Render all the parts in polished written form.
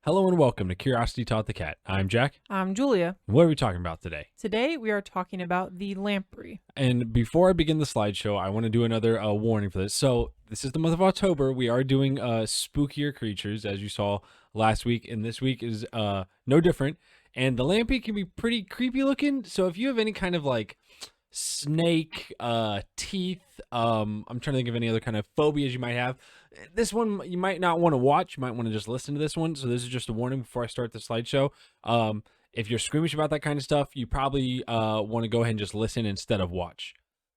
Hello and welcome to Curiosity Taught the Cat. I'm Jack. I'm Julia. What are we talking about today? Today we are talking about the lamprey. And before I begin the slideshow, I want to do another warning for this. So this is the month of October. We are doing spookier creatures, as you saw last week, and this week is no different. And the lamprey can be pretty creepy looking. So if you have any kind of like snake teeth, I'm trying to think of any other kind of phobias you might have. This one you might not want to watch. You might want to just listen to this one. So this is just a warning before I start the slideshow. If you're squeamish about that kind of stuff, you probably want to go ahead and just listen instead of watch.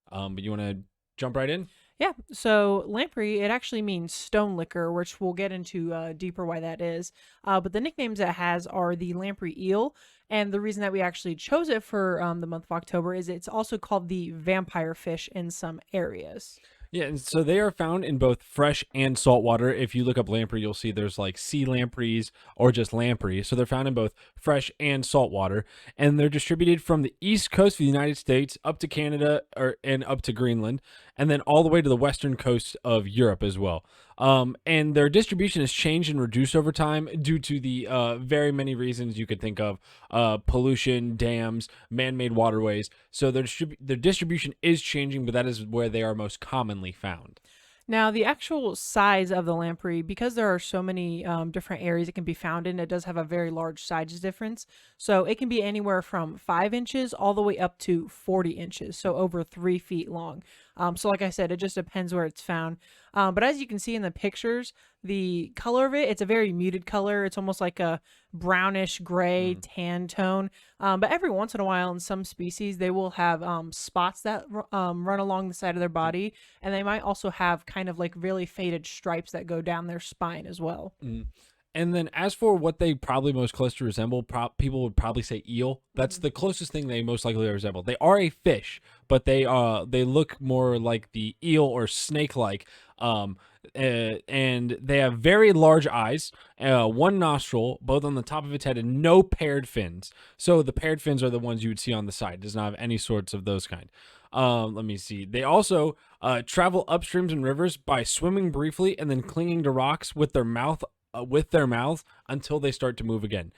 But you want to jump right in? Yeah, so lamprey, it actually means stone licker, which we'll get into deeper why that is. But the nicknames it has are the lamprey eel. And the reason that we actually chose it for the month of October is it's also called the vampire fish in some areas. Yeah, and so they are found in both fresh and salt water. If you look up lamprey, you'll see there's like sea lampreys or just lamprey. So they're found in both fresh and salt water, and they're distributed from the east coast of the United States up to Canada and up to Greenland, and then all the way to the western coast of Europe as well. And their distribution has changed and reduced over time due to the very many reasons you could think of: pollution, dams, man-made waterways. So their distribution is changing, but that is where they are most commonly found. Now, the actual size of the lamprey, because there are so many different areas it can be found in, it does have a very large size difference. So it can be anywhere from 5 inches all the way up to 40 inches, so over 3 feet long. So like I said, it just depends where it's found. But as you can see in the pictures, the color of it, it's a very muted color. It's almost like a brownish gray tan tone. But every once in a while in some species, they will have spots that run along the side of their body. And they might also have kind of like really faded stripes that go down their spine as well. And then as for what they probably most closely resemble, people would probably say eel. That's the closest thing they most likely resemble. They are a fish, but they look more like the eel or snake-like. And they have very large eyes, one nostril, both on the top of its head, and no paired fins. So the paired fins are the ones you would see on the side. It does not have any sorts of those kind. Let me see. They also travel upstreams in rivers by swimming briefly and then clinging to rocks with their mouths until they start to move again.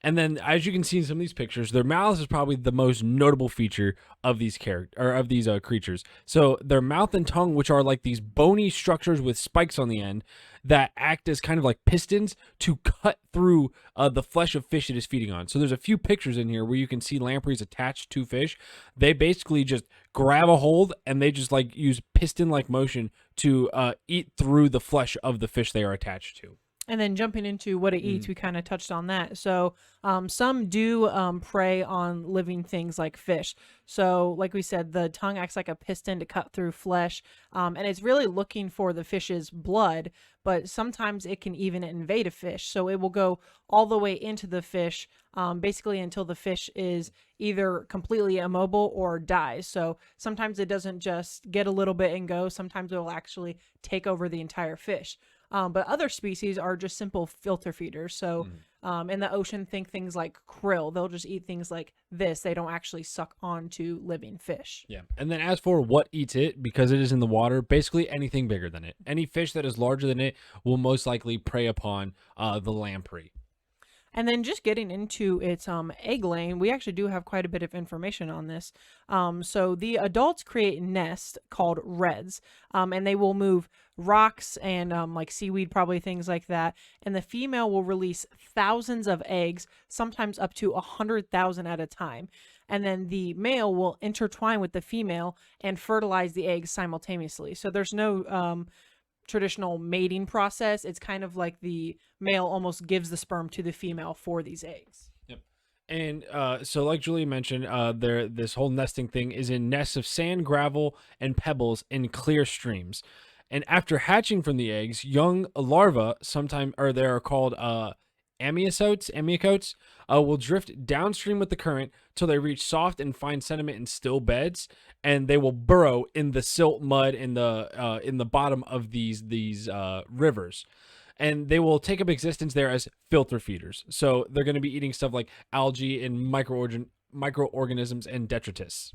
And then, as you can see in some of these pictures, their mouths is probably the most notable feature of these creatures. So their mouth and tongue, which are like these bony structures with spikes on the end that act as kind of like pistons to cut through the flesh of fish it is feeding on. So there's a few pictures in here where you can see lampreys attached to fish. They basically just grab a hold and they just like use piston-like motion to eat through the flesh of the fish they are attached to. And then jumping into what it eats, we kind of touched on that. So some do prey on living things like fish. So like we said, the tongue acts like a piston to cut through flesh. And it's really looking for the fish's blood, but sometimes it can even invade a fish. So it will go all the way into the fish, basically until the fish is either completely immobile or dies. So sometimes it doesn't just get a little bit and go. Sometimes it will actually take over the entire fish. But other species are just simple filter feeders. So in the ocean, think things like krill. They'll just eat things like this. They don't actually suck onto living fish. Yeah. And then as for what eats it, because it is in the water, basically anything bigger than it. Any fish that is larger than it will most likely prey upon the lamprey. And then just getting into its egg laying, we actually do have quite a bit of information on this. So the adults create nests called redds, and they will move rocks and like seaweed, probably things like that. And the female will release thousands of eggs, sometimes up to 100,000 at a time. And then the male will intertwine with the female and fertilize the eggs simultaneously. So there's no traditional mating process. It's kind of like the male almost gives the sperm to the female for these eggs. Yep. And so like Julie mentioned, this whole nesting thing is in nests of sand, gravel, and pebbles in clear streams. And after hatching from the eggs, young larvae they are called amniocoats will drift downstream with the current till they reach soft and fine sediment and still beds, and they will burrow in the silt mud in the bottom of these rivers, and they will take up existence there as filter feeders. So they're going to be eating stuff like algae and microorganisms and detritus.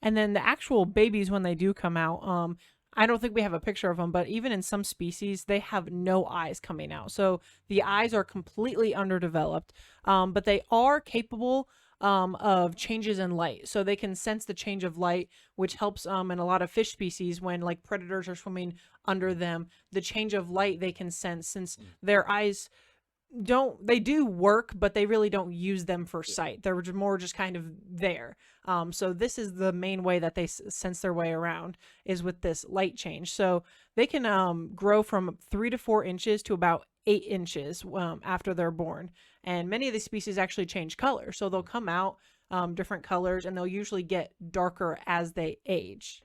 And then the actual babies, when they do come out, I don't think we have a picture of them, but even in some species, they have no eyes coming out. So the eyes are completely underdeveloped, but they are capable of changes in light. So they can sense the change of light, which helps in a lot of fish species when like predators are swimming under them. The change of light they can sense since their eyes they do work, but they really don't use them for sight. They're more just kind of there. So this is the main way that they sense their way around, is with this light change. So they can grow from 3 to 4 inches to about 8 inches after they're born. And many of these species actually change color. So they'll come out different colors, and they'll usually get darker as they age.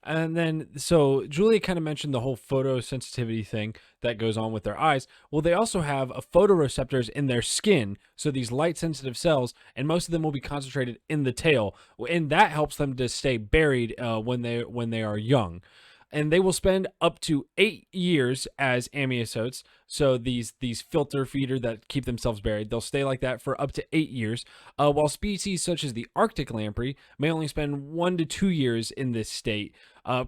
And then, so Julia kind of mentioned the whole photosensitivity thing that goes on with their eyes. Well, they also have a photoreceptors in their skin, so these light sensitive cells, and most of them will be concentrated in the tail, and that helps them to stay buried when they are young. And they will spend up to 8 years as amniocoats. So these filter feeder that keep themselves buried, they'll stay like that for up to 8 years. While species such as the Arctic lamprey may only spend 1 to 2 years in this state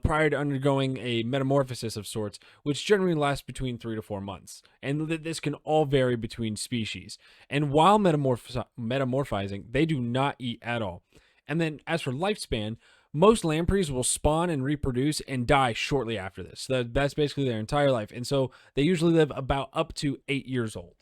prior to undergoing a metamorphosis of sorts, which generally lasts between 3 to 4 months. And this can all vary between species. And while metamorphizing, they do not eat at all. And then as for lifespan, most lampreys will spawn and reproduce and die shortly after this. That's basically their entire life. And so they usually live about up to 8 years old.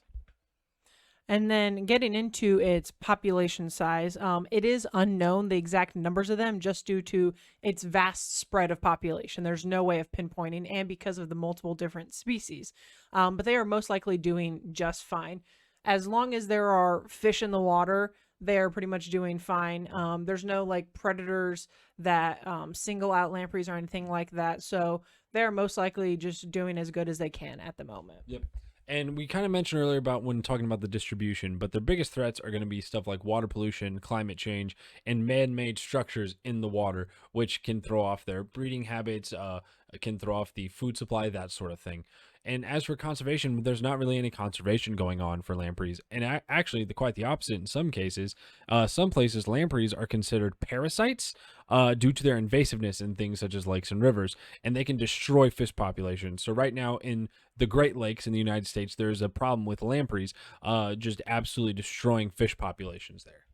And then getting into its population size, it is unknown the exact numbers of them just due to its vast spread of population. There's no way of pinpointing, and because of the multiple different species. But they are most likely doing just fine. As long as there are fish in the water, they're pretty much doing fine. There's no like predators that single out lampreys or anything like that. So they're most likely just doing as good as they can at the moment. Yep. And we kind of mentioned earlier about when talking about the distribution, but their biggest threats are going to be stuff like water pollution, climate change, and man-made structures in the water, which can throw off their breeding habits, can throw off the food supply, that sort of thing. And as for conservation, there's not really any conservation going on for lampreys. And actually, quite the opposite in some cases. Some places, lampreys are considered parasites due to their invasiveness in things such as lakes and rivers, and they can destroy fish populations. So right now in the Great Lakes in the United States, there's a problem with lampreys just absolutely destroying fish populations there.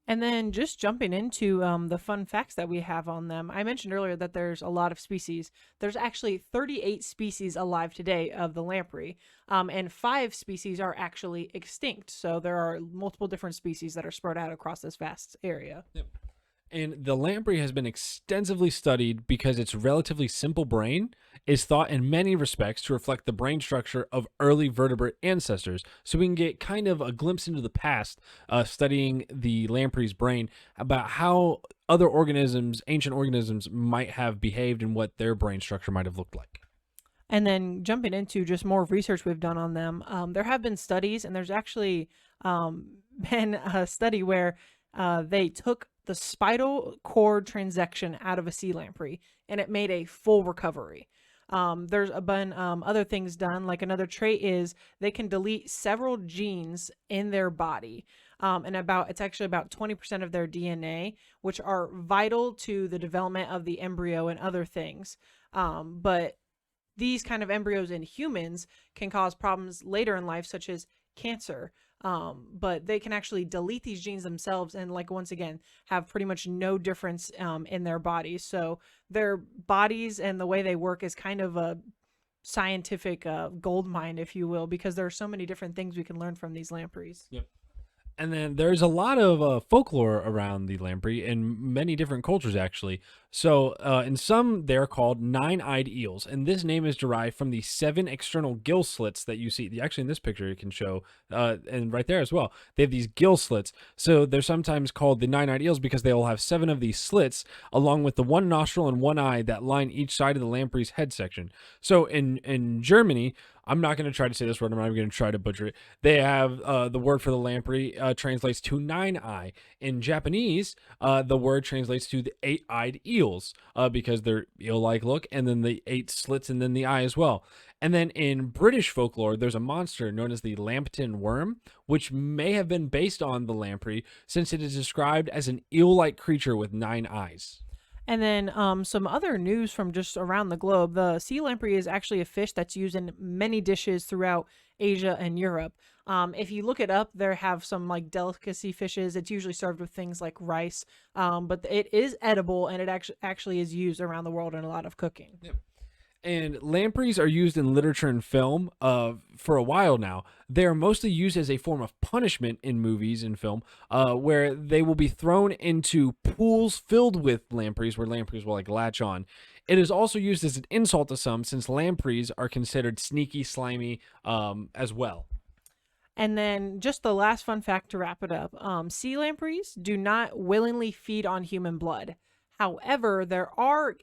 And then just jumping into the fun facts that we have on them. I mentioned earlier that there's a lot of species. There's actually 38 species alive today of the lamprey, and 5 species are actually extinct. So there are multiple different species that are spread out across this vast area. Yep. And the lamprey has been extensively studied because its relatively simple brain is thought in many respects to reflect the brain structure of early vertebrate ancestors. So we can get kind of a glimpse into the past, studying the lamprey's brain, about how other organisms, ancient organisms, might have behaved and what their brain structure might have looked like. And then jumping into just more research we've done on them, there have been studies, and there's actually been a study where they took the spinal cord transection out of a sea lamprey, and it made a full recovery. There's been other things done, like another trait is they can delete several genes in their body, and it's actually about 20% of their DNA, which are vital to the development of the embryo and other things. But these kind of embryos in humans can cause problems later in life, such as cancer. But they can actually delete these genes themselves and, like, once again, have pretty much no difference in their bodies. So their bodies and the way they work is kind of a scientific gold mine, if you will, because there are so many different things we can learn from these lampreys. Yep. And then there's a lot of folklore around the lamprey in many different cultures, actually. So in some, they're called nine-eyed eels, and this name is derived from the 7 external gill slits that you see. Actually, in this picture, you can show, and right there as well, they have these gill slits. So they're sometimes called the nine-eyed eels because they will have 7 of these slits, along with the 1 nostril and 1 eye that line each side of the lamprey's head section. So in Germany, I'm not going to try to say this word. I'm not even going to try to butcher it. They have the word for the lamprey translates to nine eye. In Japanese, the word translates to the eight-eyed eels because they're eel-like look, and then the eight slits and then the eye as well. And then in British folklore, there's a monster known as the Lambton worm, which may have been based on the lamprey since it is described as an eel-like creature with nine eyes. And then some other news from just around the globe. The sea lamprey is actually a fish that's used in many dishes throughout Asia and Europe. If you look it up, there have some like delicacy fishes. It's usually served with things like rice, but it is edible and it actually is used around the world in a lot of cooking. And lampreys are used in literature and film for a while now. They are mostly used as a form of punishment in movies and film, where they will be thrown into pools filled with lampreys, where lampreys will like latch on. It is also used as an insult to some, since lampreys are considered sneaky, slimy as well. And then just the last fun fact to wrap it up. Sea lampreys do not willingly feed on human blood. However, there are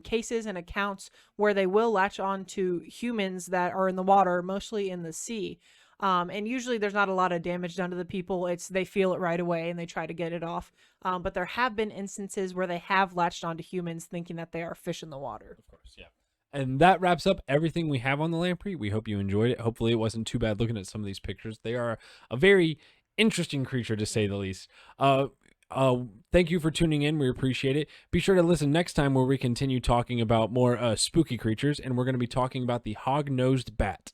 cases and accounts where they will latch on to humans that are in the water, mostly in the sea. And usually there's not a lot of damage done to the people. It's they feel it right away and they try to get it off. But there have been instances where they have latched onto humans thinking that they are fish in the water. Of course, yeah. And that wraps up everything we have on the lamprey. We hope you enjoyed it. Hopefully, it wasn't too bad looking at some of these pictures. They are a very interesting creature, to say the least. Thank you for tuning in. We appreciate it. Be sure to listen next time where we continue talking about more spooky creatures, and we're going to be talking about the hog-nosed bat.